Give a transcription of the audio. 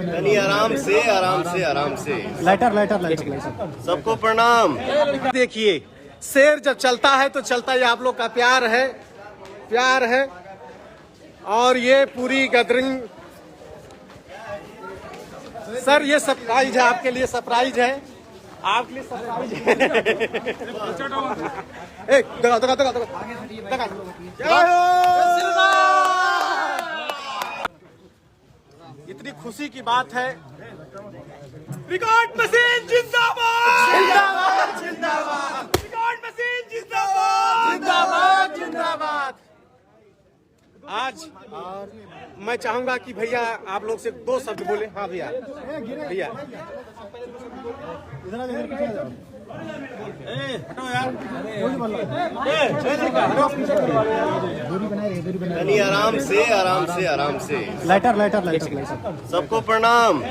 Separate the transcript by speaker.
Speaker 1: यानी आराम से आराम से आराम से।
Speaker 2: लाइटर।
Speaker 1: सबको प्रणाम।
Speaker 3: देखिए, शेर जब चलता है तो चलता है, आप लोग का प्यार है और ये पूरी गैदरिंग। सर ये सरप्राइज है, आपके लिए सरप्राइज है, आपके लिए सरप्राइज है। इतनी खुशी की बात है। रिकॉर्ड मशीन जिंदाबाद, जिंदाबाद, जिंदाबाद। रिकॉर्ड मशीन जिंदाबाद, जिंदाबाद, जिंदाबाद। आज मैं चाहूंगा कि भैया आप लोग से दो शब्द बोले। हाँ भैया, भैया
Speaker 1: यानी आराम से आराम से आराम से।
Speaker 2: लाइटर।
Speaker 1: सबको प्रणाम।